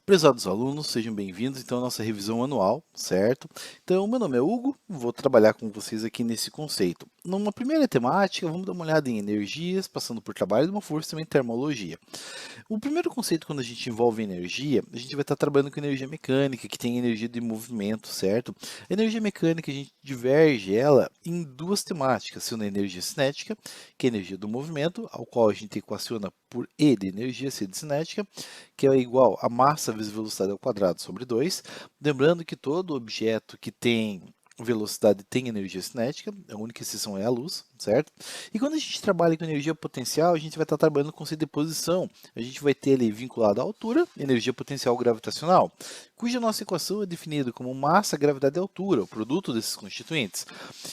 Prezados alunos, sejam bem-vindos então à nossa revisão anual, certo? Então, meu nome é Hugo, vou trabalhar com vocês aqui nesse conceito. Numa primeira temática, vamos dar uma olhada em energias, passando por trabalho de uma força e também termologia. O primeiro conceito, quando a gente envolve energia, a gente vai estar trabalhando com energia mecânica, que tem energia de movimento, certo? A energia mecânica, a gente diverge ela em duas temáticas, sendo a energia cinética, que é a energia do movimento, ao qual a gente equaciona por E de energia, C de cinética, que é igual a massa vezes velocidade ao quadrado sobre 2. Lembrando que todo objeto que tem velocidade tem energia cinética, a única exceção é a luz, certo? E quando a gente trabalha com energia potencial, a gente vai estar trabalhando com o conceito de posição. A gente vai ter ali vinculado à altura, energia potencial gravitacional, cuja nossa equação é definida como massa, gravidade e altura, o produto desses constituintes.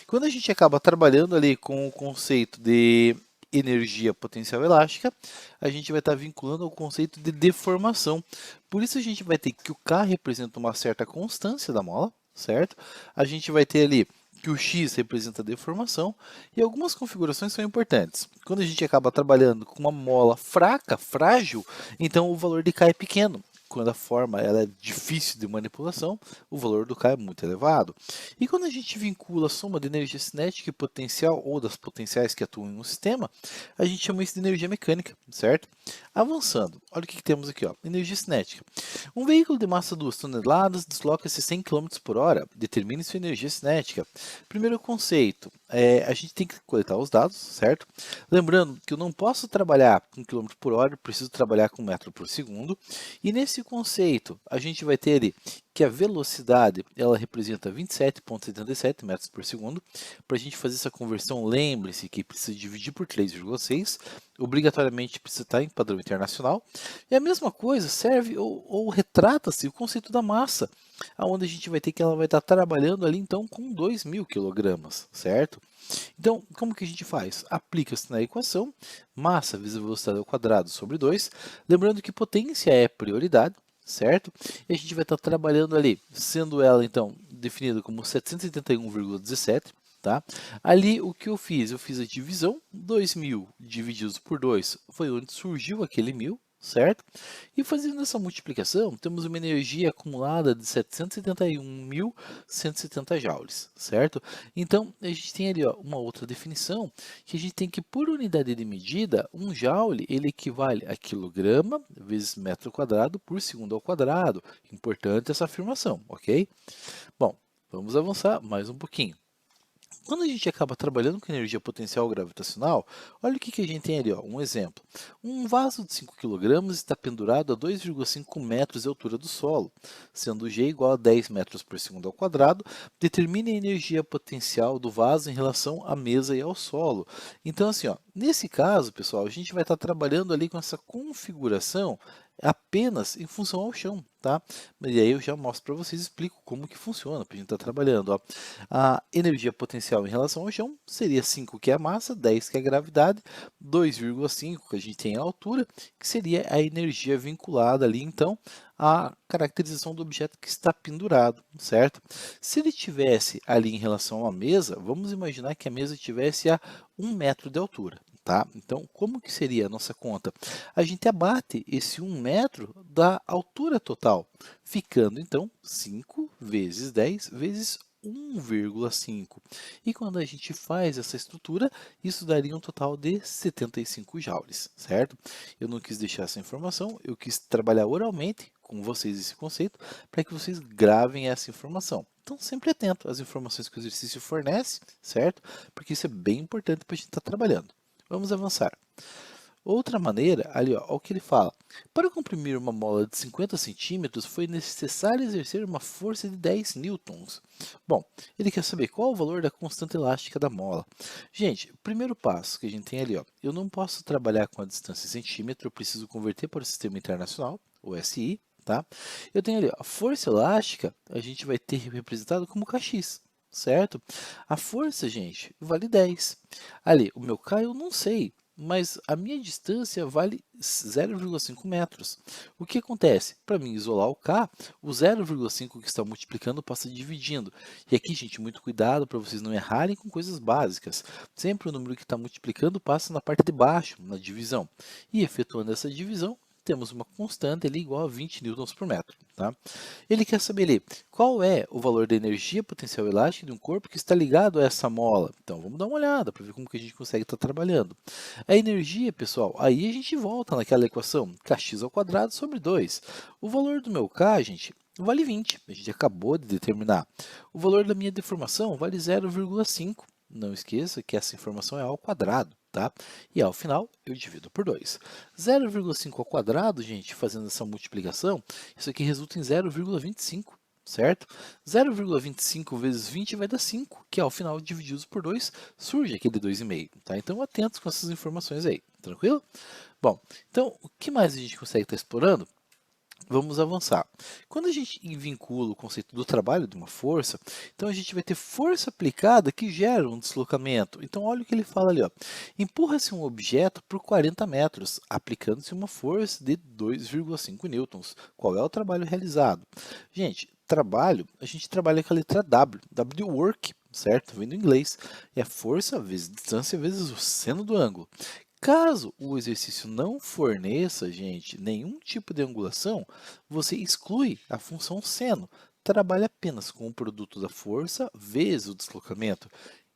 Quando a gente acaba trabalhando ali com o conceito de energia potencial elástica, a gente vai estar vinculando ao conceito de deformação. Por isso a gente vai ter que o K representa uma certa constância da mola, certo? A gente vai ter ali que o X representa a deformação e algumas configurações são importantes. Quando a gente acaba trabalhando com uma mola fraca, frágil, então o valor de K é pequeno. Quando a forma ela é difícil de manipulação, o valor do K é muito elevado. E quando a gente vincula a soma de energia cinética e potencial, ou das potenciais que atuam em um sistema, a gente chama isso de energia mecânica, certo? Avançando, olha o que temos aqui, ó, energia cinética. Um veículo de massa 2 toneladas desloca-se 100 km por hora. Determine sua energia cinética. Primeiro conceito, a gente tem que coletar os dados, certo? Lembrando que eu não posso trabalhar com km por hora, eu preciso trabalhar com metro por segundo. E nesse conceito, a gente vai ter ali que a velocidade ela representa 27,77 metros por segundo. Para a gente fazer essa conversão, lembre-se que precisa dividir por 3,6. Obrigatoriamente precisa estar em padrão internacional. E a mesma coisa serve ou retrata-se o conceito da massa, aonde a gente vai ter que ela vai estar trabalhando ali então com 2.000 kg, certo? Então, como que a gente faz? Aplica-se na equação, massa vezes a velocidade ao quadrado sobre 2, lembrando que potência é prioridade, certo? E a gente vai estar trabalhando ali, sendo ela então definida como 771,17, tá? Ali o que eu fiz? Eu fiz a divisão, 2.000 divididos por 2 foi onde surgiu aquele 1.000, certo? E fazendo essa multiplicação, temos uma energia acumulada de 771.170 joules, certo? Então, a gente tem ali ó, uma outra definição, que a gente tem que, por unidade de medida, um joule ele equivale a quilograma vezes metro quadrado por segundo ao quadrado. Importante essa afirmação, ok? Bom, vamos avançar mais um pouquinho. Quando a gente acaba trabalhando com energia potencial gravitacional, olha o que a gente tem ali, ó, um exemplo. Um vaso de 5 kg está pendurado a 2,5 metros de altura do solo, sendo G igual a 10 metros por segundo ao quadrado, determine a energia potencial do vaso em relação à mesa e ao solo. Então, assim, ó, nesse caso, pessoal, a gente vai estar trabalhando ali com essa configuração apenas em função ao chão, tá? E aí eu já mostro para vocês, explico como que funciona, para a gente estar trabalhando, ó. A energia potencial em relação ao chão seria 5, que é a massa, 10, que é a gravidade, 2,5, que a gente tem a altura, que seria a energia vinculada ali, então, à caracterização do objeto que está pendurado, certo? Se ele tivesse ali em relação à mesa, vamos imaginar que a mesa tivesse a 1 metro de altura. Tá? Então, como que seria a nossa conta? A gente abate esse 1 metro da altura total, ficando então 5 vezes 10 vezes 1,5. E quando a gente faz essa estrutura, isso daria um total de 75 joules, certo? Eu não quis deixar essa informação, eu quis trabalhar oralmente com vocês esse conceito para que vocês gravem essa informação. Então, sempre atento às informações que o exercício fornece, certo? Porque isso é bem importante para a gente estar trabalhando. Vamos avançar. Outra maneira, ali ó, o que ele fala. Para comprimir uma mola de 50 centímetros, foi necessário exercer uma força de 10 newtons. Bom, ele quer saber qual o valor da constante elástica da mola. Gente, o primeiro passo que a gente tem ali, ó, eu não posso trabalhar com a distância em centímetro, eu preciso converter para o sistema internacional, o SI, tá? Eu tenho ali ó, a força elástica, a gente vai ter representado como kx. Certo? A força, gente, vale 10. Ali, o meu K eu não sei, mas a minha distância vale 0,5 metros. O que acontece? Para mim isolar o K, o 0,5 que está multiplicando passa dividindo. E aqui, gente, muito cuidado para vocês não errarem com coisas básicas. Sempre o número que está multiplicando passa na parte de baixo, na divisão. E efetuando essa divisão, temos uma constante ali igual a 20 newtons por metro. Tá? Ele quer saber ali qual é o valor da energia potencial elástica de um corpo que está ligado a essa mola. Então, vamos dar uma olhada para ver como que a gente consegue estar trabalhando. A energia, pessoal, aí a gente volta naquela equação kx ao quadrado sobre 2. O valor do meu K, gente, vale 20. A gente acabou de determinar. O valor da minha deformação vale 0,5. Não esqueça que essa informação é ao quadrado, tá? E ao final eu divido por 2. 0,5 ao quadrado, gente, fazendo essa multiplicação, isso aqui resulta em 0,25, certo? 0,25 vezes 20 vai dar 5, que ao final divididos por 2 surge aquele 2,5, tá? Então atentos com essas informações aí, tranquilo? Bom, então o que mais a gente consegue estar explorando? Vamos avançar. Quando a gente vincula o conceito do trabalho de uma força, então a gente vai ter força aplicada que gera um deslocamento. Então olha o que ele fala ali, ó. Empurra-se um objeto por 40 metros, aplicando-se uma força de 2,5 newtons. Qual é o trabalho realizado? Gente, trabalho, a gente trabalha com a letra W, W work, certo? Vem do inglês. É força vezes distância vezes o seno do ângulo. Caso o exercício não forneça, gente, nenhum tipo de angulação, você exclui a função seno. Trabalha apenas com o produto da força vezes o deslocamento.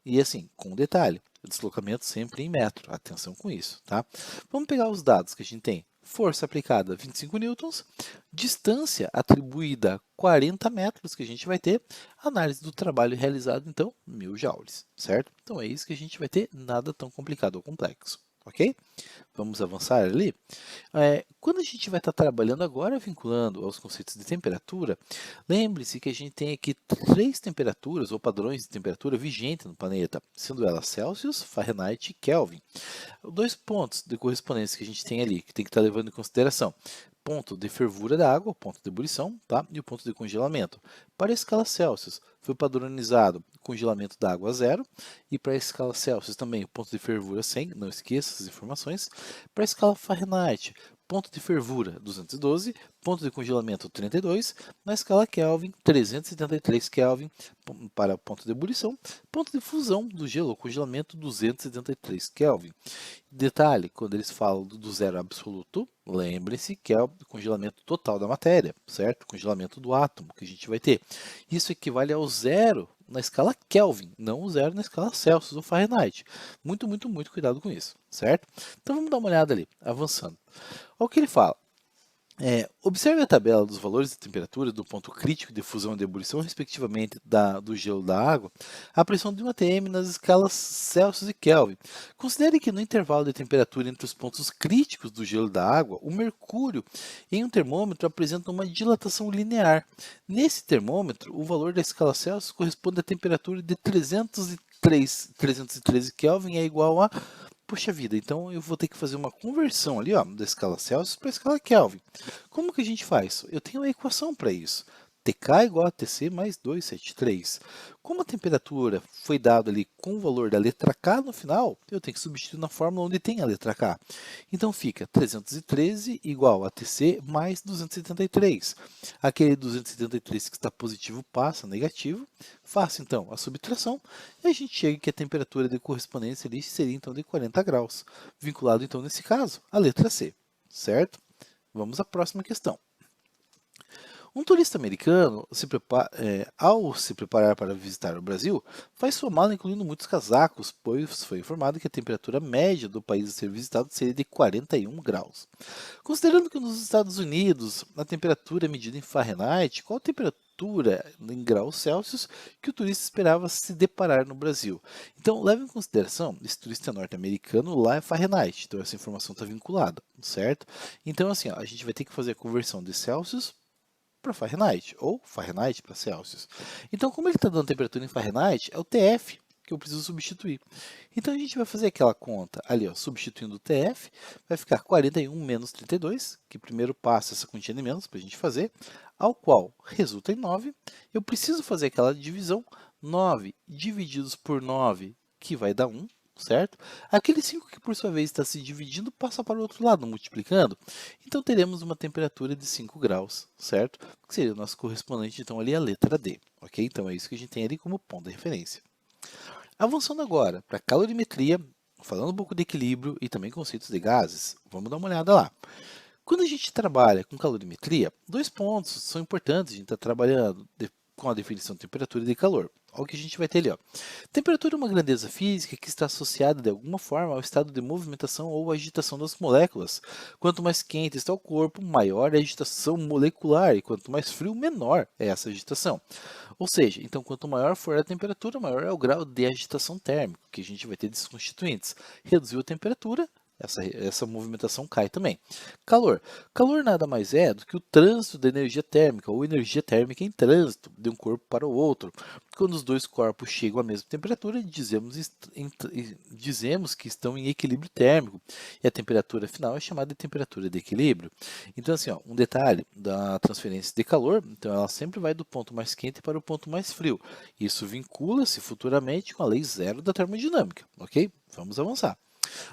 E assim, com um detalhe, o deslocamento sempre em metro. Atenção com isso, tá? Vamos pegar os dados que a gente tem. Força aplicada 25 newtons, distância atribuída 40 metros que a gente vai ter, análise do trabalho realizado, então, 1000 joules, certo? Então é isso que a gente vai ter, nada tão complicado ou complexo. Ok? Vamos avançar ali. Quando a gente vai estar trabalhando agora vinculando aos conceitos de temperatura, lembre-se que a gente tem aqui 3 temperaturas ou padrões de temperatura vigentes no planeta, sendo elas Celsius, Fahrenheit e Kelvin. 2 pontos de correspondência que a gente tem ali, que tem que estar levando em consideração. Ponto de fervura da água, ponto de ebulição, tá? E o ponto de congelamento. Para a escala Celsius, foi padronizado o congelamento da água a 0, e para a escala Celsius também o ponto de fervura 100, não esqueça essas informações. Para a escala Fahrenheit, ponto de fervura 212, ponto de congelamento 32, na escala Kelvin 373 Kelvin para ponto de ebulição, ponto de fusão do gelo ou congelamento 273 Kelvin. Detalhe, quando eles falam do zero absoluto, lembre-se que é o congelamento total da matéria, certo? Congelamento do átomo que a gente vai ter. Isso equivale ao zero na escala Kelvin, não o zero na escala Celsius ou Fahrenheit. Muito, muito, muito cuidado com isso, certo? Então vamos dar uma olhada ali, avançando. Olha o que ele fala. Observe a tabela dos valores de temperatura do ponto crítico de fusão e de ebulição, respectivamente, do gelo da água, a pressão de 1 atm nas escalas Celsius e Kelvin. Considere que no intervalo de temperatura entre os pontos críticos do gelo da água, o mercúrio em um termômetro apresenta uma dilatação linear. Nesse termômetro, o valor da escala Celsius corresponde à temperatura de 313 Kelvin, é igual a... Poxa vida, então eu vou ter que fazer uma conversão ali, ó, da escala Celsius para a escala Kelvin. Como que a gente faz? Eu tenho uma equação para isso. TK igual a TC mais 273. Como a temperatura foi dada ali com o valor da letra K no final, eu tenho que substituir na fórmula onde tem a letra K. Então fica 313 igual a TC mais 273. Aquele 273 que está positivo passa negativo. Faço então a subtração e a gente chega que a temperatura de correspondência ali seria então de 40 graus. Vinculado então nesse caso a letra C, certo? Vamos à próxima questão. Um turista americano, ao se preparar para visitar o Brasil, faz sua mala incluindo muitos casacos, pois foi informado que a temperatura média do país a ser visitado seria de 41 graus. Considerando que nos Estados Unidos a temperatura é medida em Fahrenheit, qual a temperatura em graus Celsius que o turista esperava se deparar no Brasil? Então, leve em consideração, esse turista norte-americano lá é Fahrenheit, então essa informação está vinculada, certo? Então, assim, ó, a gente vai ter que fazer a conversão de Celsius para Fahrenheit, ou Fahrenheit para Celsius. Então, como ele está dando temperatura em Fahrenheit, é o TF que eu preciso substituir. Então, a gente vai fazer aquela conta ali, ó, substituindo o TF, vai ficar 41 menos 32, que primeiro passa essa quantia de menos para a gente fazer, ao qual resulta em 9. Eu preciso fazer aquela divisão, 9 divididos por 9, que vai dar 1. Certo? Aquele 5 que por sua vez está se dividindo passa para o outro lado, multiplicando. Então teremos uma temperatura de 5 graus, certo? Que seria o nosso correspondente, então, ali a letra D, ok? Então é isso que a gente tem ali como ponto de referência. Avançando agora para calorimetria, falando um pouco de equilíbrio e também conceitos de gases, vamos dar uma olhada lá. Quando a gente trabalha com calorimetria, dois pontos são importantes, a gente está trabalhando com a definição de temperatura e de calor. Olha o que a gente vai ter ali, ó. Temperatura é uma grandeza física que está associada de alguma forma ao estado de movimentação ou agitação das moléculas. Quanto mais quente está o corpo, maior é a agitação molecular, e quanto mais frio, menor é essa agitação. Ou seja, então quanto maior for a temperatura, maior é o grau de agitação térmica, que a gente vai ter desses constituintes. Reduziu a temperatura, essa movimentação cai também. Calor. Calor nada mais é do que o trânsito da energia térmica, ou energia térmica em trânsito, de um corpo para o outro. Quando os dois corpos chegam à mesma temperatura, dizemos que estão em equilíbrio térmico, e a temperatura final é chamada de temperatura de equilíbrio. Então, assim, ó, um detalhe da transferência de calor, então ela sempre vai do ponto mais quente para o ponto mais frio. Isso vincula-se futuramente com a lei zero da termodinâmica, ok? Vamos avançar.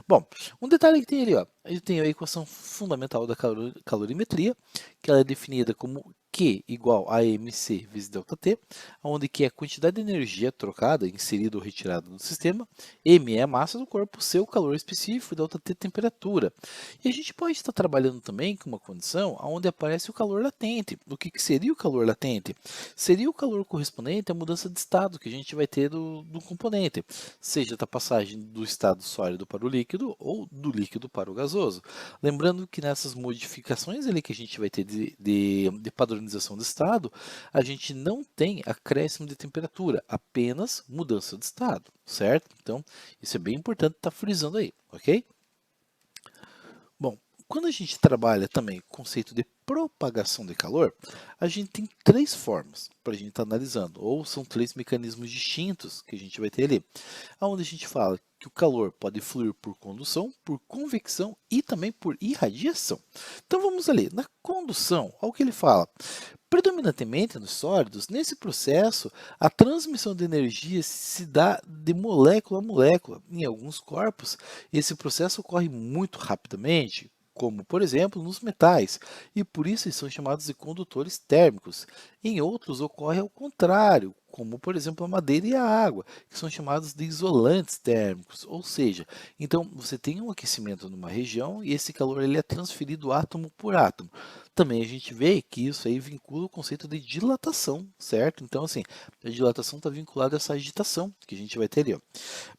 Bom, um detalhe que tem ali, ó, a gente tem a equação fundamental da calorimetria, que ela é definida como Q igual a mc vezes ΔT, onde Q é a quantidade de energia trocada, inserida ou retirada do sistema, m é a massa do corpo, C é o calor específico e ΔT é temperatura. E a gente pode estar trabalhando também com uma condição onde aparece o calor latente. O que seria o calor latente? Seria o calor correspondente à mudança de estado que a gente vai ter do componente, seja da passagem do estado sólido para o líquido ou do líquido para o gasoso. Lembrando que nessas modificações ali que a gente vai ter de padronização de estado, a gente não tem acréscimo de temperatura, apenas mudança de estado, certo? Então, isso é bem importante estar frisando aí, ok? Bom, quando a gente trabalha também o conceito de propagação de calor, a gente tem três formas para a gente estar analisando, ou são três mecanismos distintos que a gente vai ter ali, onde a gente fala que o calor pode fluir por condução, por convecção e também por irradiação. Então vamos ali, na condução, olha o que ele fala. Predominantemente nos sólidos, nesse processo, a transmissão de energia se dá de molécula a molécula. Em alguns corpos, esse processo ocorre muito rapidamente, como por exemplo nos metais, e por isso eles são chamados de condutores térmicos. Em outros ocorre ao contrário, como por exemplo a madeira e a água, que são chamados de isolantes térmicos, ou seja, então você tem um aquecimento numa região e esse calor ele é transferido átomo por átomo. Também a gente vê que isso aí vincula o conceito de dilatação, certo? Então assim, a dilatação está vinculada a essa agitação que a gente vai ter ali, ó.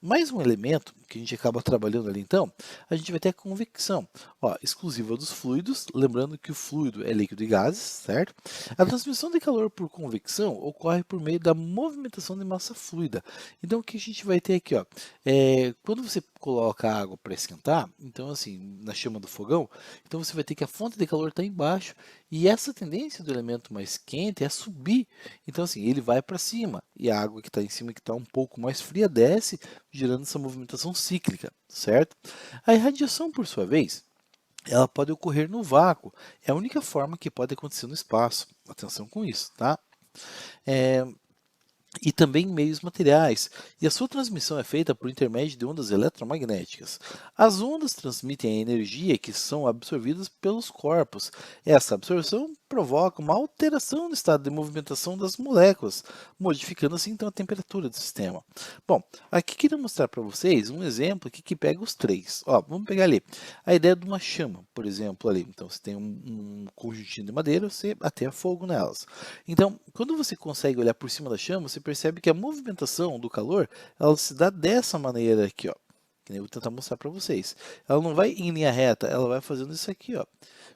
Mais um elemento que a gente acaba trabalhando ali então, a gente vai ter a convecção, ó, exclusiva dos fluidos, lembrando que o fluido é líquido e gases, certo? A transmissão de calor por convecção ocorre por meio da movimentação de massa fluida. Então o que a gente vai ter aqui, ó, quando você coloca a água para esquentar, então assim, na chama do fogão, então você vai ter que a fonte de calor está embaixo e essa tendência do elemento mais quente é subir. Então assim, ele vai para cima e a água que está em cima, que está um pouco mais fria, desce, gerando essa movimentação cíclica, certo? A irradiação, por sua vez, ela pode ocorrer no vácuo. É a única forma que pode acontecer no espaço. Atenção com isso, tá? E também em meios materiais, e a sua transmissão é feita por intermédio de ondas eletromagnéticas. As ondas transmitem a energia que são absorvidas pelos corpos. Essa absorção provoca uma alteração no estado de movimentação das moléculas, modificando assim então a temperatura do sistema. Bom, aqui queria mostrar para vocês um exemplo aqui que pega os três. Ó, vamos pegar ali a ideia de uma chama, por exemplo, ali. Então você tem um conjuntinho de madeira, você ateia fogo nelas. Então, quando você consegue olhar por cima da chama, você percebe que a movimentação do calor, ela se dá dessa maneira aqui, ó. Que nem eu vou tentar mostrar para vocês. Ela não vai em linha reta, ela vai fazendo isso aqui, ó.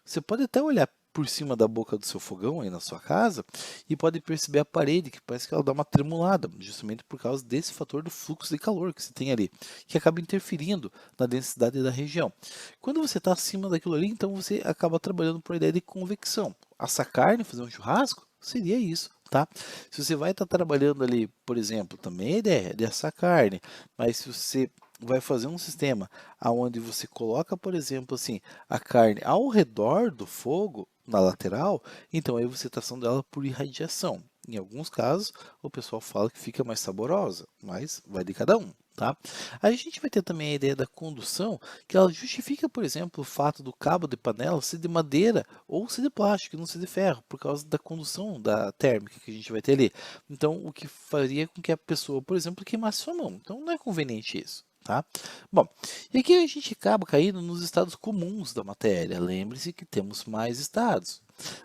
Você pode até olhar por cima da boca do seu fogão aí na sua casa e pode perceber a parede que parece que ela dá uma tremulada, justamente por causa desse fator do fluxo de calor que você tem ali, que acaba interferindo na densidade da região. Quando você está acima daquilo ali, então você acaba trabalhando por a ideia de convecção. Assar carne, fazer um churrasco, seria isso, tá? Se você vai estar trabalhando ali, por exemplo, também a ideia é de assar carne, mas se você vai fazer um sistema aonde você coloca, por exemplo, assim, a carne ao redor do fogo, na lateral, então aí você está assando ela por irradiação. Em alguns casos, o pessoal fala que fica mais saborosa, mas vai de cada um. Tá? A gente vai ter também a ideia da condução, que ela justifica, por exemplo, o fato do cabo de panela ser de madeira ou ser de plástico, não ser de ferro, por causa da condução da térmica que a gente vai ter ali. Então, o que faria com que a pessoa, por exemplo, queimasse sua mão. Então, não é conveniente isso. Tá? Bom, e aqui a gente acaba caindo nos estados comuns da matéria. Lembre-se que temos mais estados.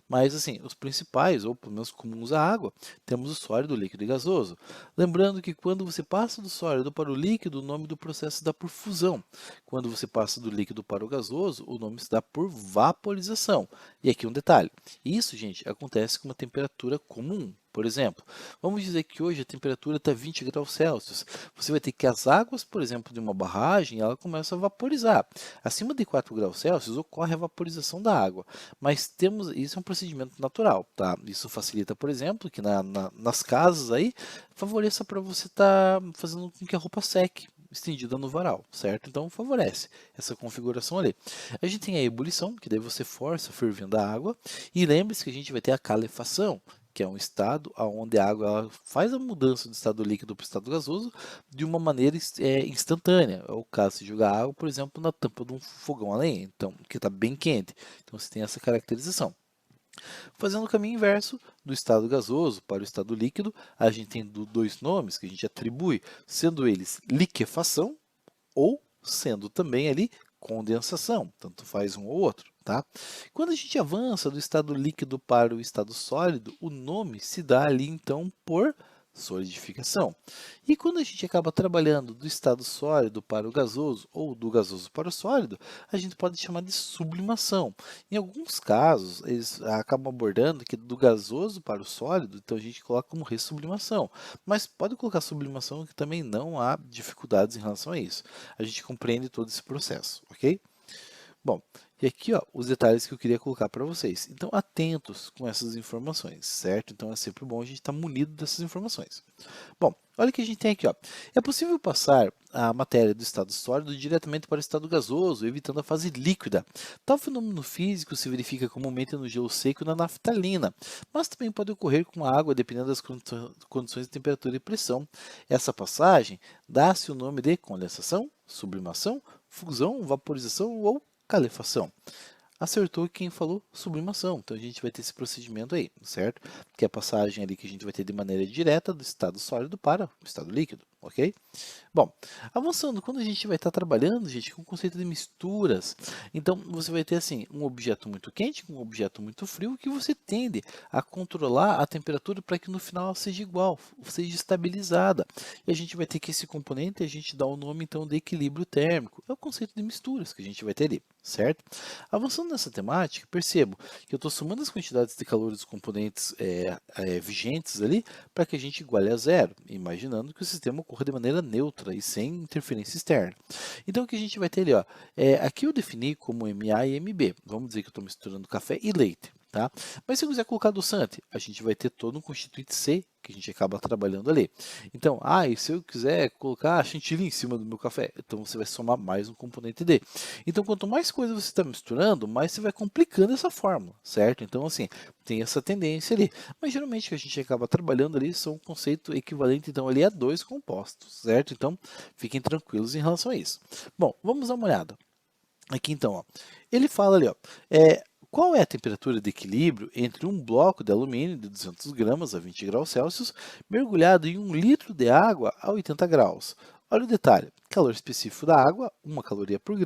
Mas, assim, os principais, ou pelo menos comuns à água, temos o sólido, líquido e gasoso. Lembrando que quando você passa do sólido para o líquido, o nome do processo se dá por fusão. Quando você passa do líquido para o gasoso, o nome se dá por vaporização. E aqui um detalhe: isso, gente, acontece com uma temperatura comum. Por exemplo, vamos dizer que hoje a temperatura está 20 graus Celsius. Você vai ter que as águas, por exemplo, de uma barragem, ela começa a vaporizar. Acima de 4 graus Celsius ocorre a vaporização da água. Mas temos, isso é um procedimento natural, tá? Isso facilita, por exemplo, que nas casas aí, favoreça para você estar fazendo com que a roupa seque estendida no varal, certo? Então favorece essa configuração ali. A gente tem a ebulição, que daí você força fervendo a água, e lembre-se que a gente vai ter a calefação, que é um estado onde a água ela faz a mudança do estado líquido para o estado gasoso de uma maneira instantânea. É o caso de jogar água, por exemplo, na tampa de um fogão a lenha, então, que está bem quente. Então você tem essa caracterização. Fazendo o caminho inverso do estado gasoso para o estado líquido, a gente tem dois nomes que a gente atribui, sendo eles liquefação ou sendo também ali condensação, tanto faz um ou outro. Tá? Quando a gente avança do estado líquido para o estado sólido, o nome se dá ali então por solidificação. E quando a gente acaba trabalhando do estado sólido para o gasoso ou do gasoso para o sólido, a gente pode chamar de sublimação. Em alguns casos, eles acabam abordando que do gasoso para o sólido, então a gente coloca como ressublimação. Mas pode colocar sublimação que também não há dificuldades em relação a isso. A gente compreende todo esse processo, ok? Bom, e aqui ó, os detalhes que eu queria colocar para vocês. Então, atentos com essas informações, certo? Então, é sempre bom a gente estar munido dessas informações. Bom, olha o que a gente tem aqui. Ó. É possível passar a matéria do estado sólido diretamente para o estado gasoso, evitando a fase líquida. Tal fenômeno físico se verifica comumente no gelo seco e na naftalina, mas também pode ocorrer com a água, dependendo das condições de temperatura e pressão. Essa passagem dá-se o nome de condensação, sublimação, fusão, vaporização ou calefação. Acertou quem falou sublimação. Então a gente vai ter esse procedimento aí, certo? Que é a passagem ali que a gente vai ter de maneira direta do estado sólido para o estado líquido, ok? Bom, avançando, quando a gente vai estar trabalhando, gente, com o conceito de misturas, então você vai ter assim, um objeto muito quente com um objeto muito frio que você tende a controlar a temperatura para que no final seja igual, seja estabilizada. E a gente vai ter que esse componente, a gente dá o nome então de equilíbrio térmico. É o conceito de misturas que a gente vai ter ali, certo? Avançando nessa temática, percebo que eu estou somando as quantidades de calor dos componentes vigentes ali para que a gente iguale a zero, imaginando que o sistema ocorra de maneira neutra e sem interferência externa. Então, o que a gente vai ter ali, ó, aqui eu defini como MA e MB. Vamos dizer que eu estou misturando café e leite. Tá? Mas se eu quiser colocar adoçante, a gente vai ter todo um constituinte C que a gente acaba trabalhando ali. Então, e se eu quiser colocar chantilly em cima do meu café, então você vai somar mais um componente D. Então, quanto mais coisa você está misturando, mais você vai complicando essa fórmula, certo? Então, assim, tem essa tendência ali. Mas geralmente o que a gente acaba trabalhando ali são um conceito equivalente, então, ali a dois compostos, certo? Então, fiquem tranquilos em relação a isso. Bom, vamos dar uma olhada. Aqui então, ó, ele fala ali, ó, qual é a temperatura de equilíbrio entre um bloco de alumínio de 200 gramas a 20 graus Celsius mergulhado em 1 litro de água a 80 graus? Olha o detalhe, calor específico da água, 1 caloria por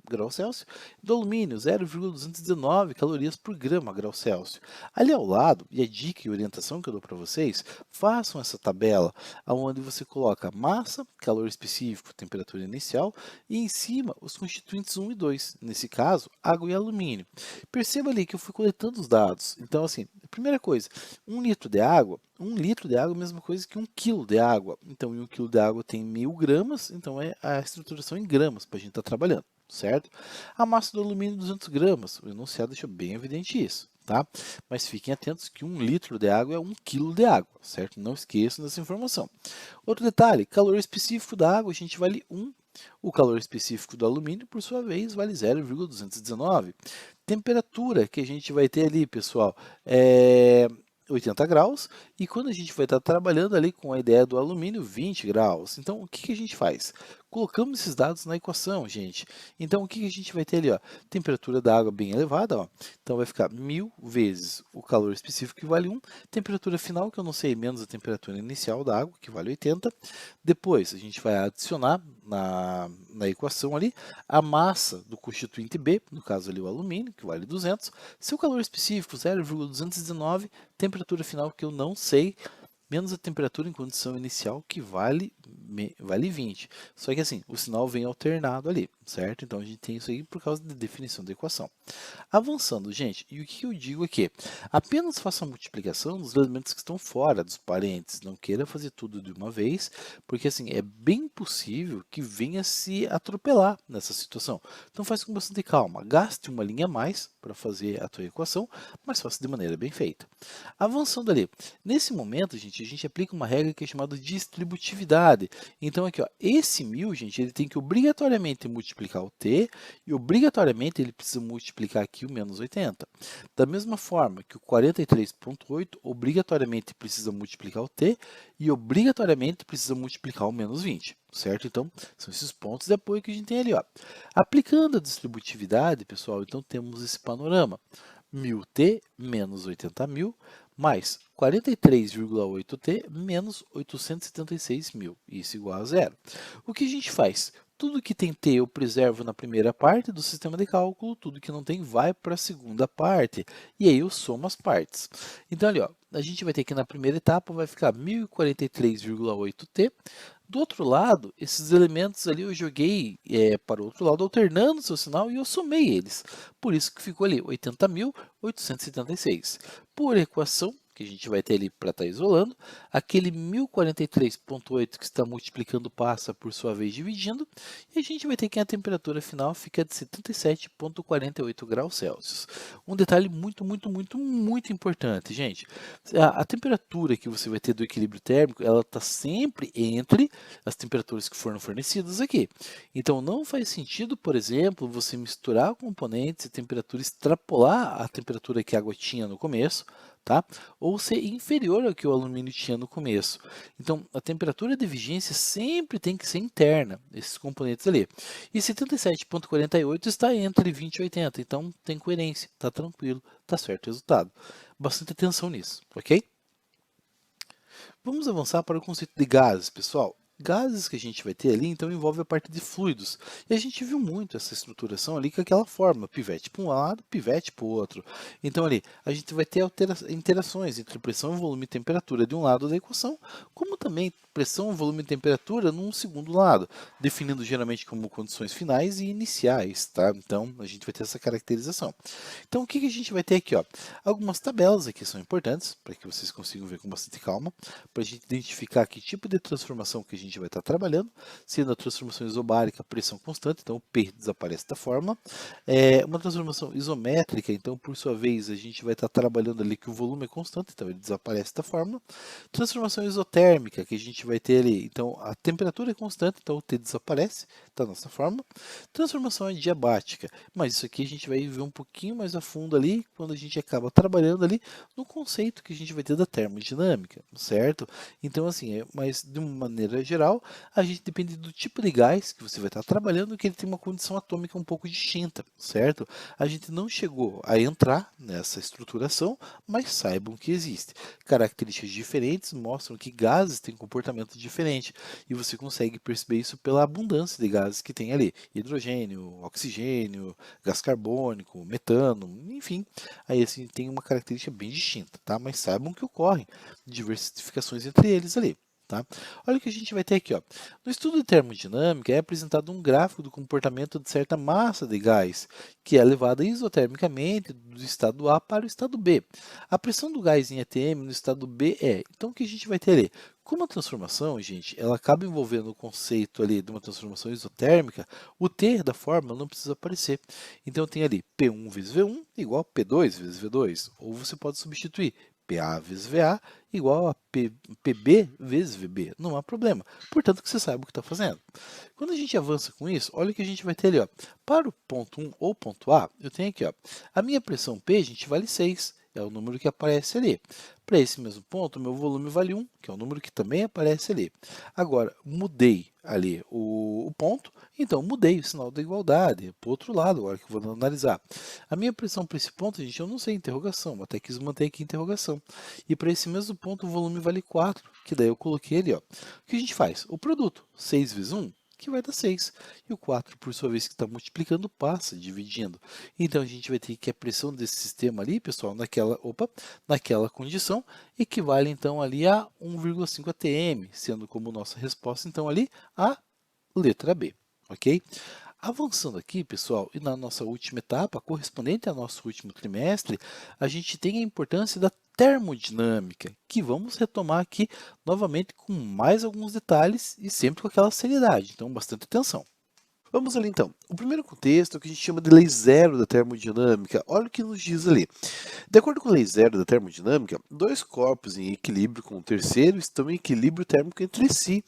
grau Celsius, do alumínio 0,219 calorias por grau Celsius. Ali ao lado, e a dica e orientação que eu dou para vocês, façam essa tabela, onde você coloca massa, calor específico, temperatura inicial, e em cima os constituintes 1 e 2, nesse caso, água e alumínio. Perceba ali que eu fui coletando os dados. Então, assim, primeira coisa, 1 litro de água, 1 litro de água é a mesma coisa que 1 quilo de água. Então, em 1 quilo de água tem 1000 gramas, então é a estruturação em gramas para a gente estar trabalhando, certo? A massa do alumínio 200 gramas, o enunciado deixa bem evidente isso, tá? Mas fiquem atentos que 1 litro de água é 1 quilo de água, certo? Não esqueçam dessa informação. Outro detalhe, calor específico da água, a gente vale 1. O calor específico do alumínio, por sua vez, vale 0,219. Temperatura que a gente vai ter ali, pessoal, 80 graus, e quando a gente vai estar trabalhando ali com a ideia do alumínio, 20 graus. Então, o que a gente faz? colocamos esses dados na equação, gente. Então, o que a gente vai ter ali, ó? Temperatura da água bem elevada, ó. Então, vai ficar 1000 vezes o calor específico, que vale 1. Temperatura final, que eu não sei, menos a temperatura inicial da água, que vale 80. Depois, a gente vai adicionar na equação ali a massa do constituinte B, no caso ali o alumínio, que vale 200. Seu calor específico, 0,219. Temperatura final, que eu não sei, menos a temperatura em condição inicial, que vale 20. Só que assim, o sinal vem alternado ali, certo? Então a gente tem isso aí por causa da definição da equação. Avançando, gente, e o que eu digo aqui? Apenas faça a multiplicação dos elementos que estão fora dos parênteses. Não queira fazer tudo de uma vez, porque assim, é bem possível que venha se atropelar nessa situação. Então faz com bastante calma. Gaste uma linha a mais para fazer a tua equação, mas faça de maneira bem feita. Avançando ali, nesse momento, gente, a gente aplica uma regra que é chamada de distributividade. Então aqui, ó, esse 1000, gente, ele tem que obrigatoriamente multiplicar o t e obrigatoriamente ele precisa multiplicar aqui o menos 80. Da mesma forma que o 43,8 obrigatoriamente precisa multiplicar o t e obrigatoriamente precisa multiplicar o menos 20. Certo? Então, são esses pontos de apoio que a gente tem ali, ó. Aplicando a distributividade, pessoal, então temos esse panorama. 1000t menos 80.000 mais 43,8t menos 876.000. Isso igual a zero. O que a gente faz? Tudo que tem t eu preservo na primeira parte do sistema de cálculo, tudo que não tem vai para a segunda parte. E aí eu somo as partes. Então ali, ó, a gente vai ter que na primeira etapa vai ficar 1043,8t. Do outro lado, esses elementos ali eu joguei para o outro lado, alternando o seu sinal, e eu somei eles. Por isso que ficou ali 80.876. Por equação, que a gente vai ter ali para estar isolando, aquele 1043,8 que está multiplicando passa por sua vez dividindo, e a gente vai ter que a temperatura final fica de 77,48 graus Celsius. Um detalhe muito importante, gente. A temperatura que você vai ter do equilíbrio térmico, ela está sempre entre as temperaturas que foram fornecidas aqui. Então, não faz sentido, por exemplo, você misturar componentes e temperatura extrapolar a temperatura que a água tinha no começo, tá? Ou ser inferior ao que o alumínio tinha no começo. Então, a temperatura de vigência sempre tem que ser interna, esses componentes ali. E 77,48 está entre 20 e 80, então tem coerência, está tranquilo, está certo o resultado. Bastante atenção nisso, ok? Vamos avançar para o conceito de gases, pessoal. Gases que a gente vai ter ali, então, envolve a parte de fluidos. E a gente viu muito essa estruturação ali com aquela forma, pivete para um lado, pivete para o outro. Então, ali, a gente vai ter interações entre pressão, volume e temperatura de um lado da equação, como também pressão, volume e temperatura num segundo lado, definindo geralmente como condições finais e iniciais, tá? Então, a gente vai ter essa caracterização. Então, o que a gente vai ter aqui, ó? Algumas tabelas aqui são importantes, para que vocês consigam ver com bastante calma, para a gente identificar que tipo de transformação que a gente vai estar trabalhando, sendo a transformação isobárica, pressão constante, então o P desaparece da fórmula. Uma transformação isométrica, então por sua vez a gente vai estar trabalhando ali que o volume é constante, então ele desaparece da fórmula. Transformação isotérmica, que a gente vai ter ali, então a temperatura é constante, então o T desaparece da nossa fórmula. Transformação adiabática, mas isso aqui a gente vai ver um pouquinho mais a fundo ali, quando a gente acaba trabalhando ali no conceito que a gente vai ter da termodinâmica, certo? Então assim, mas de uma maneira geral, a gente depende do tipo de gás que você vai estar trabalhando, que ele tem uma condição atômica um pouco distinta, certo? A gente não chegou a entrar nessa estruturação, mas saibam que existe. Características diferentes mostram que gases têm comportamento diferente, e você consegue perceber isso pela abundância de gases que tem ali, hidrogênio, oxigênio, gás carbônico, metano, enfim, aí assim tem uma característica bem distinta, tá? Mas saibam que ocorrem diversificações entre eles ali. Tá? Olha o que a gente vai ter aqui. Ó. No estudo de termodinâmica é apresentado um gráfico do comportamento de certa massa de gás, que é levada isotermicamente do estado A para o estado B. A pressão do gás em ATM no estado B é. Então, o que a gente vai ter ali? Como a transformação, gente, ela acaba envolvendo o conceito ali de uma transformação isotérmica, o T da fórmula não precisa aparecer. Então, tem ali P1 vezes V1 igual a P2 vezes V2. Ou você pode substituir PA vezes VA igual a PB vezes VB. Não há problema. Portanto, que você saiba o que está fazendo. Quando a gente avança com isso, olha o que a gente vai ter ali. Ó. Para o ponto 1 ou ponto A, eu tenho aqui. Ó, a minha pressão P, gente, vale 6. é o número que aparece ali. Para esse mesmo ponto, meu volume vale 1, que é o número que também aparece ali. Agora, mudei ali o ponto, então mudei o sinal da igualdade para o outro lado, agora que eu vou analisar. A minha pressão para esse ponto, gente, eu não sei, interrogação, até quis manter aqui interrogação. E para esse mesmo ponto, o volume vale 4, que daí eu coloquei ali, ó. O que a gente faz? O produto, 6 vezes 1, que vai dar 6. E o 4, por sua vez, que está multiplicando, passa dividindo. Então, a gente vai ter que a pressão desse sistema ali, pessoal, naquela condição, equivale então ali a 1,5 atm, sendo como nossa resposta, então, ali a letra B, ok? Avançando aqui, pessoal, e na nossa última etapa, correspondente ao nosso último trimestre, a gente tem a importância da termodinâmica, que vamos retomar aqui novamente com mais alguns detalhes e sempre com aquela seriedade, então bastante atenção. Vamos ali então. O primeiro contexto é o que a gente chama de lei zero da termodinâmica. Olha o que nos diz ali. De acordo com a lei zero da termodinâmica, dois corpos em equilíbrio com o terceiro estão em equilíbrio térmico entre si.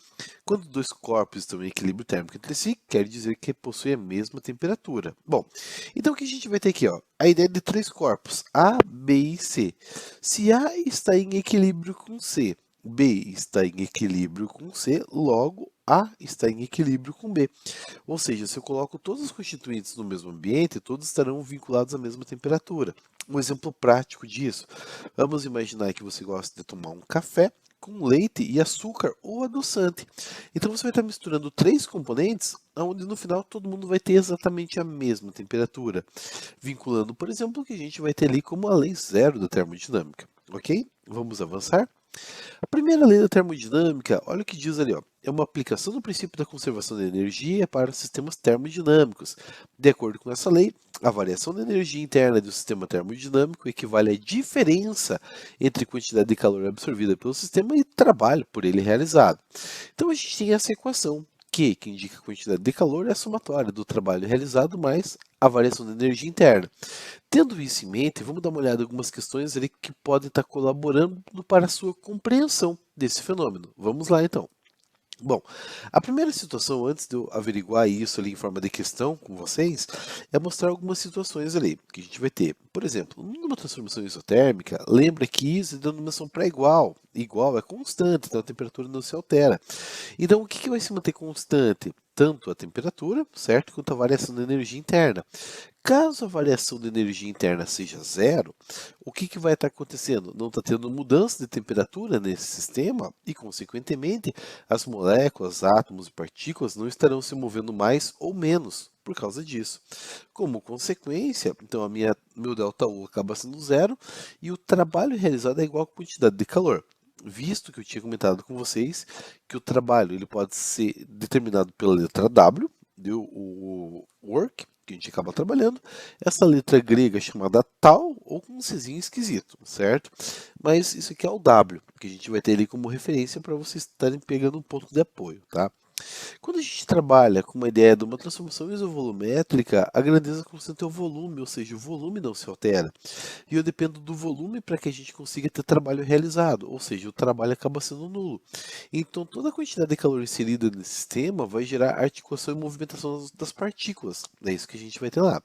Quando dois corpos estão em equilíbrio térmico entre si, quer dizer que possuem a mesma temperatura. Bom, então o que a gente vai ter aqui? Ó, a ideia de três corpos, A, B e C. Se A está em equilíbrio com C, B está em equilíbrio com C, logo A está em equilíbrio com B. Ou seja, se eu coloco todos os constituintes no mesmo ambiente, todos estarão vinculados à mesma temperatura. Um exemplo prático disso, vamos imaginar que você gosta de tomar um café com leite e açúcar ou adoçante. Então você vai estar misturando três componentes, onde no final todo mundo vai ter exatamente a mesma temperatura, vinculando, por exemplo, o que a gente vai ter ali como a lei zero da termodinâmica. Ok? Vamos avançar? A primeira lei da termodinâmica, olha o que diz ali, ó, é uma aplicação do princípio da conservação da energia para sistemas termodinâmicos. De acordo com essa lei, a variação da energia interna do sistema termodinâmico equivale à diferença entre quantidade de calor absorvida pelo sistema e trabalho por ele realizado. Então a gente tem essa equação Q, que indica a quantidade de calor, é a somatória do trabalho realizado mais a variação da energia interna. Tendo isso em mente, vamos dar uma olhada em algumas questões ali que podem estar colaborando para a sua compreensão desse fenômeno. Vamos lá então. Bom, a primeira situação, antes de eu averiguar isso ali em forma de questão com vocês, é mostrar algumas situações ali que a gente vai ter. Por exemplo, numa transformação isotérmica, lembra que isso é denominação para igual. Igual é constante, então a temperatura não se altera. Então, o que vai se manter constante? Tanto a temperatura, certo, quanto a variação da energia interna. Caso a variação de energia interna seja zero, o que vai estar acontecendo? Não está tendo mudança de temperatura nesse sistema e, consequentemente, as moléculas, átomos e partículas não estarão se movendo mais ou menos por causa disso. Como consequência, então meu ΔU acaba sendo zero e o trabalho realizado é igual à quantidade de calor. Visto que eu tinha comentado com vocês que o trabalho ele pode ser determinado pela letra W, deu o work, que a gente acaba trabalhando, essa letra grega chamada tal, ou com um Czinho esquisito, certo? Mas isso aqui é o W, que a gente vai ter ali como referência para vocês estarem pegando um ponto de apoio, tá? Quando a gente trabalha com uma ideia de uma transformação isovolumétrica, a grandeza constante é o volume, ou seja, o volume não se altera. E eu dependo do volume para que a gente consiga ter trabalho realizado, ou seja, o trabalho acaba sendo nulo. Então, toda a quantidade de calor inserida nesse sistema vai gerar articulação e movimentação das partículas. É isso que a gente vai ter lá.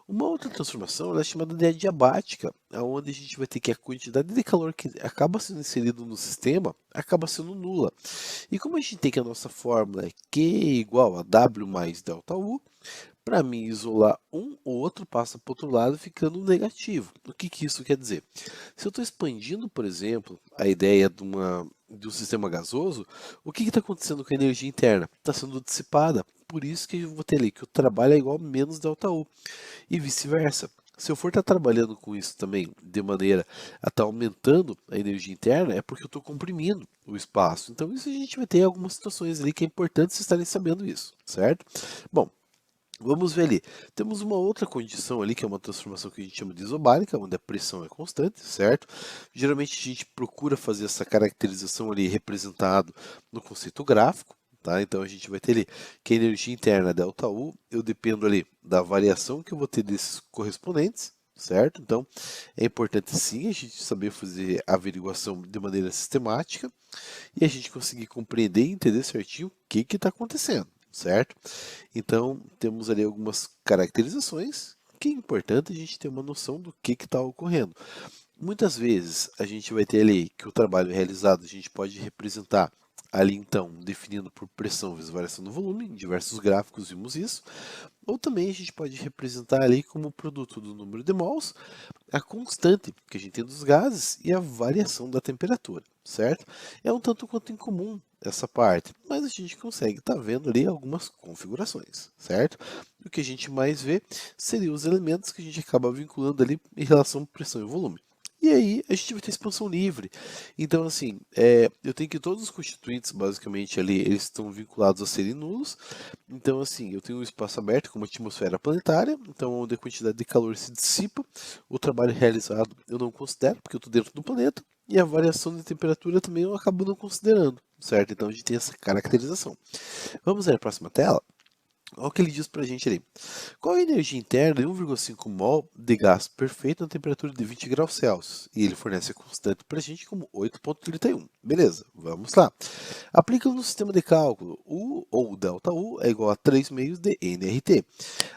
Uma outra transformação ela é chamada de adiabática, onde a gente vai ter que a quantidade de calor que acaba sendo inserido no sistema acaba sendo nula. E como a gente tem que a nossa fórmula é Q igual a W mais ΔU, para mim isolar um, o outro passa para o outro lado ficando negativo. O que isso quer dizer? Se eu estou expandindo, por exemplo, a ideia de um sistema gasoso, o que está acontecendo com a energia interna? Está sendo dissipada. Por isso que eu vou ter ali que o trabalho é igual a menos ΔU. E vice-versa. Se eu for estar trabalhando com isso também de maneira a estar aumentando a energia interna, é porque eu estou comprimindo o espaço. Então, isso a gente vai ter algumas situações ali que é importante vocês estarem sabendo isso, certo? Bom, vamos ver ali. Temos uma outra condição ali, que é uma transformação que a gente chama de isobárica, onde a pressão é constante, certo? Geralmente a gente procura fazer essa caracterização ali representado no conceito gráfico, tá? Então a gente vai ter ali que a energia interna ΔU, eu dependo ali da variação que eu vou ter desses correspondentes, certo? Então é importante sim a gente saber fazer a averiguação de maneira sistemática e a gente conseguir compreender e entender certinho o que está acontecendo, certo? Então, temos ali algumas caracterizações que é importante a gente ter uma noção do que está ocorrendo. Muitas vezes a gente vai ter ali que o trabalho realizado a gente pode representar ali então definindo por pressão vezes variação do volume, em diversos gráficos vimos isso, ou também a gente pode representar ali como produto do número de mols, a constante que a gente tem dos gases e a variação da temperatura, certo? É um tanto quanto incomum essa parte, mas a gente consegue estar vendo ali algumas configurações, certo? O que a gente mais vê seriam os elementos que a gente acaba vinculando ali em relação à pressão e volume. E aí a gente vai ter expansão livre. Então assim, eu tenho que todos os constituintes basicamente ali, eles estão vinculados a serem nulos. Então assim, eu tenho um espaço aberto como a atmosfera planetária, então onde a quantidade de calor se dissipa, o trabalho realizado eu não considero, porque eu estou dentro do planeta, e a variação de temperatura também eu acabo não considerando, certo? Então a gente tem essa caracterização. Vamos ver a próxima tela? Olha o que ele diz para a gente ali. Qual é a energia interna de 1,5 mol de gás perfeito na temperatura de 20 graus Celsius? E ele fornece a constante para a gente como 8,31. Beleza, vamos lá. Aplica no sistema de cálculo. U ou ΔU é igual a 3 meios de nRT.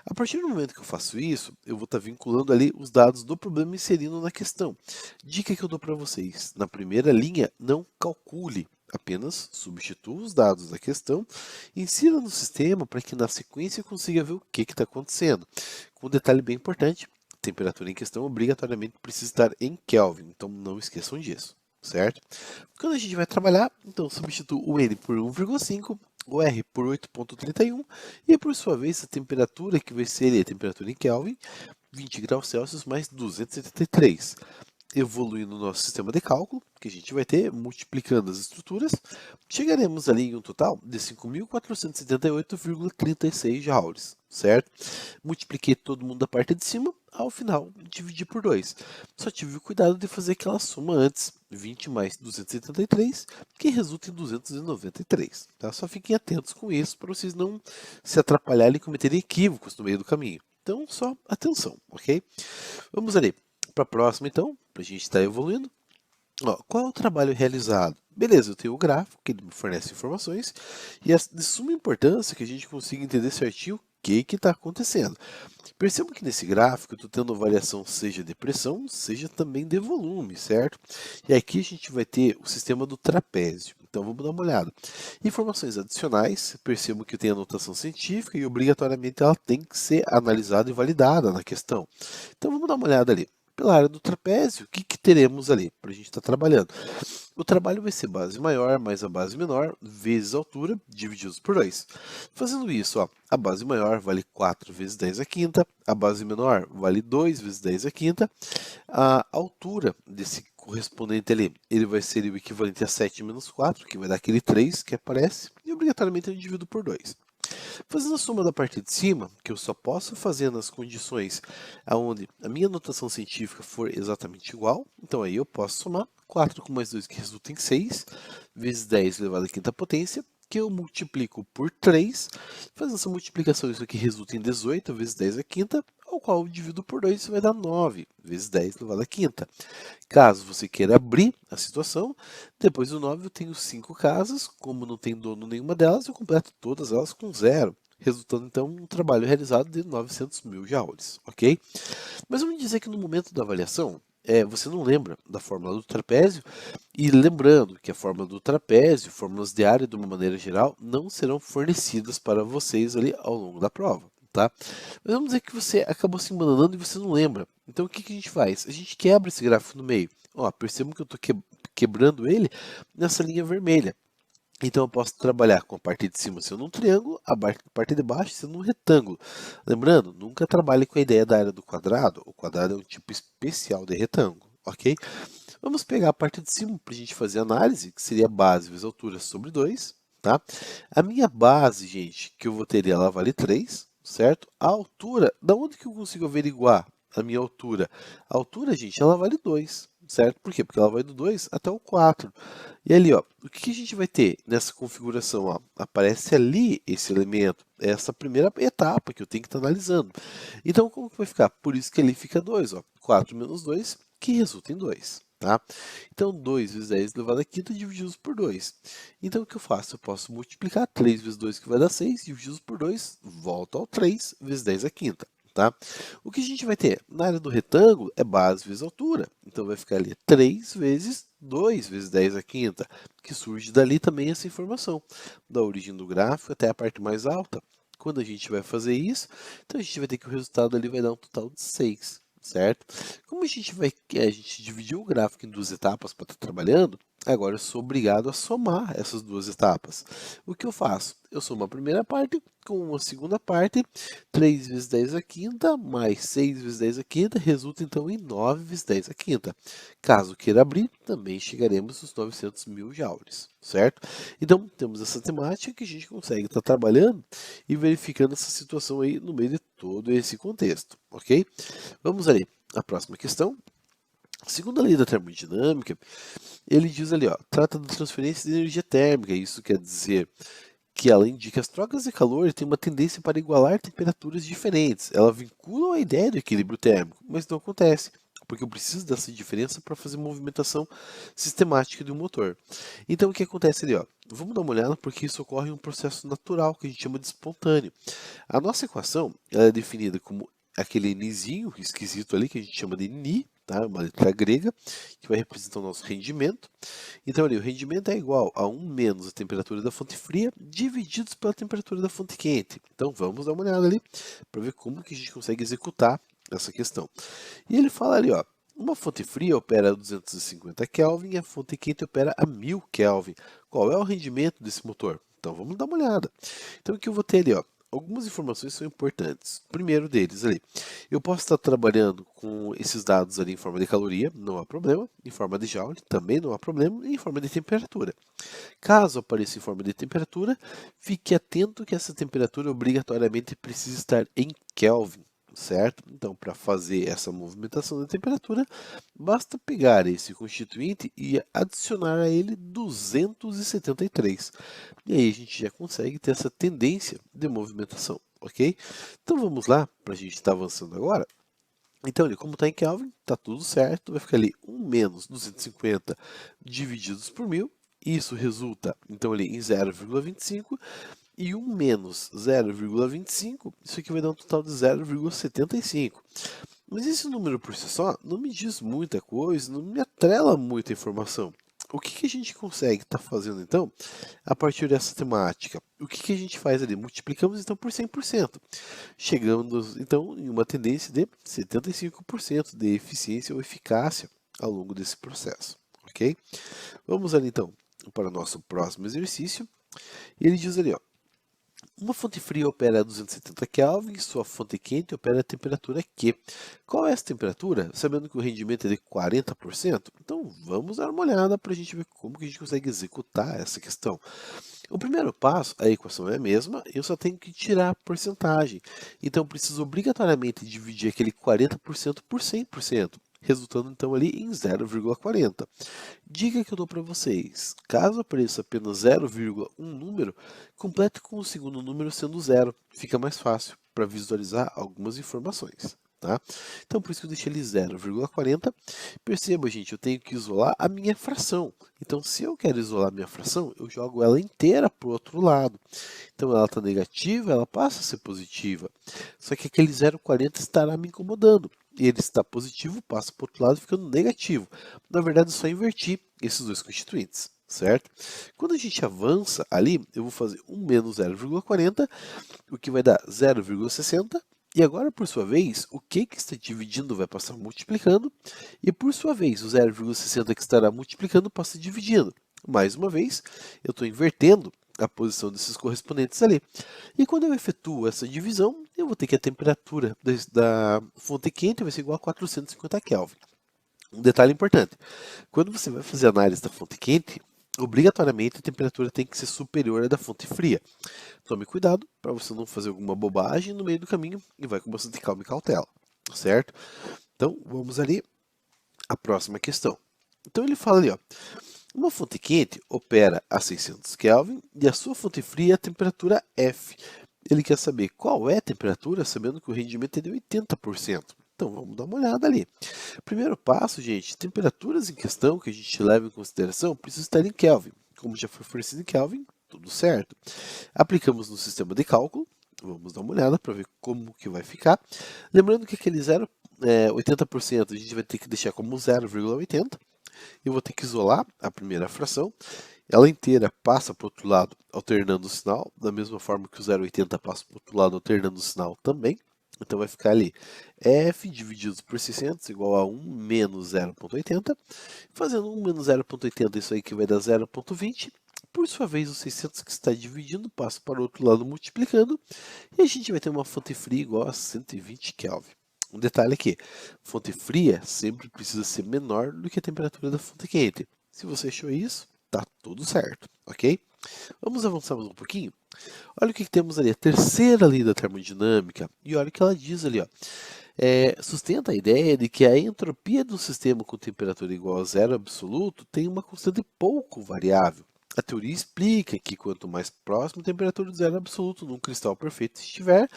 A partir do momento que eu faço isso, eu vou estar vinculando ali os dados do problema inserindo na questão. Dica que eu dou para vocês. Na primeira linha, não calcule. Apenas substitua os dados da questão, insira no sistema para que na sequência eu consiga ver o que está acontecendo. Com um detalhe bem importante, a temperatura em questão obrigatoriamente precisa estar em Kelvin, então não esqueçam disso, certo? Quando a gente vai trabalhar, então substitua o N por 1,5, o R por 8,31 e por sua vez a temperatura que vai ser a temperatura em Kelvin, 20 graus Celsius mais 273 evoluir no nosso sistema de cálculo, que a gente vai ter, multiplicando as estruturas, chegaremos ali em um total de 5.478,36 joules, certo? Multipliquei todo mundo da parte de cima, ao final dividi por 2. Só tive o cuidado de fazer aquela soma antes, 20 mais 273, que resulta em 293. Tá? Só fiquem atentos com isso, para vocês não se atrapalharem e cometerem equívocos no meio do caminho. Então, só atenção, ok? Vamos ali para a próxima, então, para a gente estar evoluindo. Ó, qual é o trabalho realizado? Beleza, eu tenho o gráfico, que ele me fornece informações, e é de suma importância que a gente consiga entender certinho o que está acontecendo. Perceba que nesse gráfico eu estou tendo variação seja de pressão, seja também de volume, certo? E aqui a gente vai ter o sistema do trapézio. Então vamos dar uma olhada. Informações adicionais, percebo que tem a notação científica e obrigatoriamente ela tem que ser analisada e validada na questão. Então vamos dar uma olhada ali. Pela área do trapézio, o que teremos ali para a gente estar trabalhando? O trabalho vai ser base maior mais a base menor vezes a altura divididos por 2. Fazendo isso, ó, a base maior vale 4 vezes 10 a quinta, a base menor vale 2 vezes 10 a quinta, a altura desse correspondente ali, ele vai ser o equivalente a 7 menos 4, que vai dar aquele 3 que aparece, e obrigatoriamente eu divido por 2. Fazendo a soma da parte de cima, que eu só posso fazer nas condições onde a minha notação científica for exatamente igual, então aí eu posso somar 4 com mais 2, que resulta em 6, vezes 10 elevado à quinta potência, que eu multiplico por 3, fazendo essa multiplicação, isso aqui resulta em 18 vezes 10 à quinta, ao qual eu divido por 2, isso vai dar 9 vezes 10 elevado à quinta. Caso você queira abrir a situação, depois do 9 eu tenho 5 casas, como não tem dono nenhuma delas, eu completo todas elas com zero, resultando então um trabalho realizado de 900 mil joules, ok? Mas vamos dizer que no momento da avaliação, você não lembra da fórmula do trapézio, e lembrando que a fórmula do trapézio, fórmulas de área de uma maneira geral, não serão fornecidas para vocês ali ao longo da prova. Tá? Mas vamos dizer que você acabou se embananando e você não lembra. Então o que a gente faz? A gente quebra esse gráfico no meio. Ó, percebam que eu estou quebrando ele nessa linha vermelha. Então eu posso trabalhar com a parte de cima sendo um triângulo, a parte de baixo sendo um retângulo. Lembrando, nunca trabalhe com a ideia da área do quadrado. O quadrado é um tipo especial de retângulo, ok? Vamos pegar a parte de cima para a gente fazer a análise, que seria base vezes altura sobre 2. Tá? A minha base, gente, que eu vou ter, ela vale 3, certo? A altura, da onde que eu consigo averiguar a minha altura? A altura, gente, ela vale 2, certo? Por quê? Porque ela vai do 2 até o 4. E ali, ó, o que a gente vai ter nessa configuração? Ó? Aparece ali esse elemento, essa primeira etapa que eu tenho que estar analisando. Então, como que vai ficar? Por isso que ali fica 2, ó, 4 menos 2, que resulta em 2. Tá? Então, 2 vezes 10 elevado à quinta divididos por 2. Então, o que eu faço? Eu posso multiplicar 3 vezes 2, que vai dar 6, divididos por 2, volta ao 3 vezes 10 à quinta. tá? O que a gente vai ter? Na área do retângulo é base vezes altura. Então vai ficar ali 3 vezes 2 vezes 10 à quinta, que surge dali também essa informação, da origem do gráfico até a parte mais alta. Quando a gente vai fazer isso, então a gente vai ter que o resultado ali vai dar um total de 6, certo? Como a gente dividiu o gráfico em duas etapas para estar trabalhando, agora eu sou obrigado a somar essas duas etapas. O que eu faço? Eu somo a primeira parte com a segunda parte, 3 vezes 10 à quinta, mais 6 vezes 10 à quinta, resulta então em 9 vezes 10 à quinta. Caso queira abrir, também chegaremos aos 900 mil joules, certo? Então, temos essa temática que a gente consegue estar trabalhando e verificando essa situação aí no meio de todo esse contexto, ok? Vamos ali, a próxima questão. Segundo a lei da termodinâmica, ele diz ali, ó, trata da transferência de energia térmica. Isso quer dizer que ela indica as trocas de calor e tem uma tendência para igualar temperaturas diferentes. Ela vincula a ideia do equilíbrio térmico, mas não acontece, porque eu preciso dessa diferença para fazer movimentação sistemática de um motor. Então o que acontece ali, ó? Vamos dar uma olhada porque isso ocorre em um processo natural que a gente chama de espontâneo. A nossa equação ela é definida como aquele nizinho esquisito ali que a gente chama de ni, tá? Uma letra grega, que vai representar o nosso rendimento. Então ali, o rendimento é igual a 1 menos a temperatura da fonte fria divididos pela temperatura da fonte quente. Então vamos dar uma olhada ali para ver como que a gente consegue executar essa questão. E ele fala ali, ó, uma fonte fria opera a 250 Kelvin e a fonte quente opera a 1000 Kelvin. Qual é o rendimento desse motor? Então vamos dar uma olhada. Então o que eu vou ter ali, ó, algumas informações são importantes. O primeiro deles ali, eu posso estar trabalhando com esses dados ali em forma de caloria, não há problema, em forma de joule, também não há problema, e em forma de temperatura. Caso apareça em forma de temperatura, fique atento que essa temperatura obrigatoriamente precisa estar em Kelvin, certo? Então, para fazer essa movimentação da temperatura, basta pegar esse constituinte e adicionar a ele 273. E aí a gente já consegue ter essa tendência de movimentação, ok? Então vamos lá, para a gente estar avançando agora. Então, ali, como está em Kelvin, está tudo certo. Vai ficar ali 1 menos 250 divididos por 1000. Isso resulta, então, ali em 0,25. E 1 menos 0,25, isso aqui vai dar um total de 0,75. Mas esse número por si só não me diz muita coisa, não me atrela muita informação. O que, que a gente consegue estar fazendo então a partir dessa temática? O que, que a gente faz ali? Multiplicamos então por 100%, chegando então em uma tendência de 75% de eficiência ou eficácia ao longo desse processo, ok? Vamos ali então para o nosso próximo exercício. E ele diz ali, ó, uma fonte fria opera a 270 Kelvin, sua fonte quente opera a temperatura Q. Qual é essa temperatura? Sabendo que o rendimento é de 40%? Então vamos dar uma olhada para a gente ver como que a gente consegue executar essa questão. O primeiro passo, a equação é a mesma, eu só tenho que tirar a porcentagem. Então preciso obrigatoriamente dividir aquele 40% por 100%. Resultando então ali em 0,40. Dica que eu dou para vocês, caso apareça apenas 0,1 número, complete com o segundo número sendo zero, fica mais fácil para visualizar algumas informações. Tá? Então, por isso que eu deixei ali 0,40. Perceba, gente, eu tenho que isolar a minha fração. Então, se eu quero isolar a minha fração, eu jogo ela inteira para o outro lado. Então, ela está negativa, ela passa a ser positiva. Só que aquele 0,40 estará me incomodando. E ele está positivo, passa para o outro lado, ficando negativo. Na verdade, é só invertir esses dois constituintes, certo? Quando a gente avança ali, eu vou fazer 1 menos 0,40, o que vai dar 0,60. E agora, por sua vez, o que está dividindo vai passar multiplicando. E por sua vez, o 0,60 que estará multiplicando passa dividindo. Mais uma vez, eu estou invertendo a posição desses correspondentes ali. E quando eu efetuo essa divisão, eu vou ter que a temperatura da fonte quente vai ser igual a 450 Kelvin. Um detalhe importante, quando você vai fazer análise da fonte quente, obrigatoriamente a temperatura tem que ser superior à da fonte fria. Tome cuidado para você não fazer alguma bobagem no meio do caminho e vai com bastante calma e cautela, certo? Então, vamos ali à próxima questão. Então ele fala ali, ó, uma fonte quente opera a 600 Kelvin e a sua fonte fria a temperatura F. Ele quer saber qual é a temperatura, sabendo que o rendimento é de 80%. Então vamos dar uma olhada ali. Primeiro passo, gente, temperaturas em questão que a gente leva em consideração precisam estar em Kelvin. Como já foi fornecido em Kelvin, tudo certo. Aplicamos no sistema de cálculo, Vamos dar uma olhada para ver como que vai ficar. Lembrando que aquele 80% a gente vai ter que deixar como 0,80. Eu vou ter que isolar a primeira fração. Ela inteira passa para o outro lado alternando o sinal, da mesma forma que o 0,80 passa para o outro lado alternando o sinal também. Então vai ficar ali f dividido por 600 igual a 1 menos 0,80. Fazendo 1 menos 0,80, isso aí que vai dar 0,20. Por sua vez, o 600 que está dividindo passa para o outro lado multiplicando. E a gente vai ter uma fonte fria igual a 120 Kelvin. Um detalhe aqui, fonte fria sempre precisa ser menor do que a temperatura da fonte quente. Se você achou isso, tá tudo certo, ok? Vamos avançar mais um pouquinho? Olha o que temos ali, a terceira lei da termodinâmica, e olha o que ela diz ali, ó. Sustenta a ideia de que a entropia do sistema com temperatura igual a zero absoluto tem uma constante pouco variável. A teoria explica que quanto mais próximo a temperatura do zero absoluto num cristal perfeito estiver,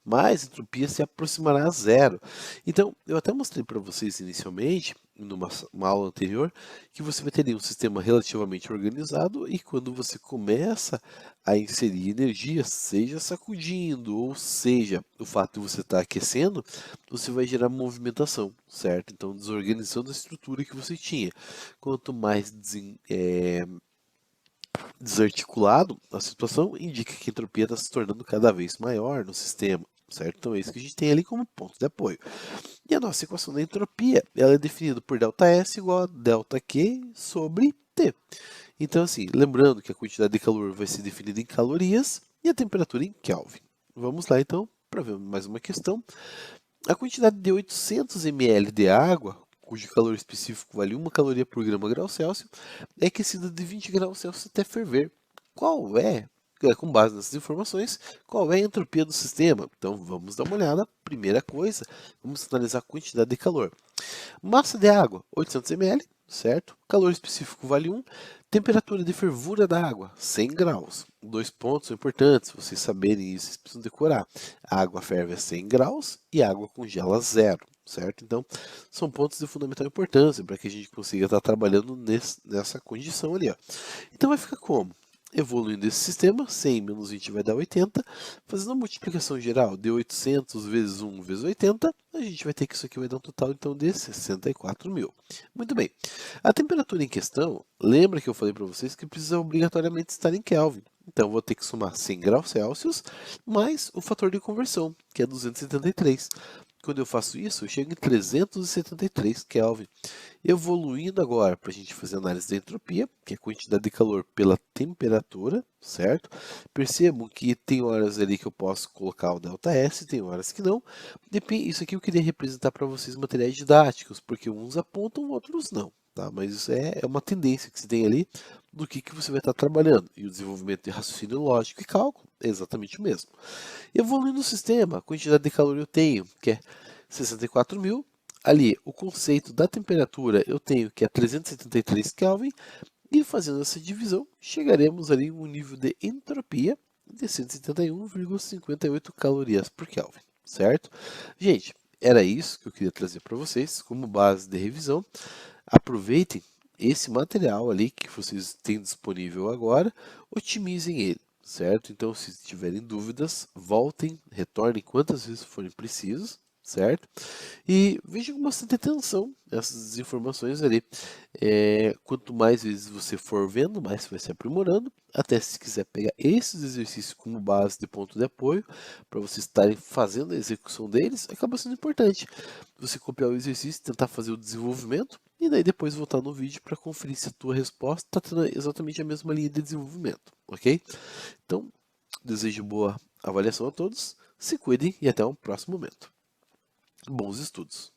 mais a entropia se aproximará a zero. Então, eu até mostrei para vocês inicialmente, numa uma aula anterior, que você vai ter um sistema relativamente organizado e quando você começa a inserir energia, seja sacudindo, ou seja, o fato de você estar aquecendo, você vai gerar movimentação, certo? Então, desorganizando a estrutura que você tinha. Quanto mais desarticulado a situação, indica que a entropia está se tornando cada vez maior no sistema, certo? Então é isso que a gente tem ali como ponto de apoio. E a nossa equação da entropia, ela é definida por ΔS igual a ΔQ sobre T. Então assim, lembrando que a quantidade de calor vai ser definida em calorias e a temperatura em Kelvin. Vamos lá então para ver mais uma questão. A quantidade de 800 ml de água, cujo calor específico vale 1 caloria por grama grau Celsius, é aquecida de 20 graus Celsius até ferver. Qual é, com base nessas informações, qual é a entropia do sistema? Então vamos dar uma olhada. Primeira coisa, vamos analisar a quantidade de calor. Massa de água, 800 ml, certo? Calor específico vale 1. Temperatura de fervura da água, 100 graus. Dois pontos importantes, vocês saberem isso, vocês precisam decorar. A água ferve a 100 graus e a água congela a 0, certo? Então, são pontos de fundamental importância para que a gente consiga estar trabalhando nessa condição ali, ó. Então, vai ficar como? Evoluindo esse sistema, 100 menos 20 vai dar 80. Fazendo a multiplicação geral de 800 vezes 1 vezes 80, a gente vai ter que isso aqui vai dar um total então de 64.000. Muito bem. A temperatura em questão, lembra que eu falei para vocês que precisa obrigatoriamente estar em Kelvin. Então, vou ter que somar 100 graus Celsius mais o fator de conversão, que é 273. Quando eu faço isso, eu chego em 373 Kelvin. Evoluindo agora para a gente fazer análise da entropia, que é a quantidade de calor pela temperatura, certo? Percebam que tem horas ali que eu posso colocar o ΔS, tem horas que não. Depende, isso aqui eu queria representar para vocês materiais didáticos, porque uns apontam, outros não. Tá? Mas isso é uma tendência que se tem ali do que você vai estar trabalhando. E o desenvolvimento de raciocínio lógico e cálculo é exatamente o mesmo. Evoluindo o sistema, a quantidade de calor eu tenho, que é 64.000. Ali, o conceito da temperatura eu tenho que é 373 Kelvin. E fazendo essa divisão, chegaremos ali a um nível de entropia de 171,58 calorias por Kelvin, certo? Gente, era isso que eu queria trazer para vocês como base de revisão. Aproveitem esse material ali que vocês têm disponível agora, otimizem ele, certo? Então, se tiverem dúvidas, voltem, retornem quantas vezes forem precisos, certo? E vejam com bastante atenção essas informações ali. Quanto mais vezes você for vendo, mais você vai se aprimorando. Até se quiser pegar esses exercícios como base de ponto de apoio, para vocês estarem fazendo a execução deles, acaba sendo importante. Você copiar o exercício, tentar fazer o desenvolvimento, e daí depois voltar no vídeo para conferir se a tua resposta está tendo exatamente a mesma linha de desenvolvimento, ok? Então, desejo boa avaliação a todos, se cuidem e até um próximo momento. Bons estudos!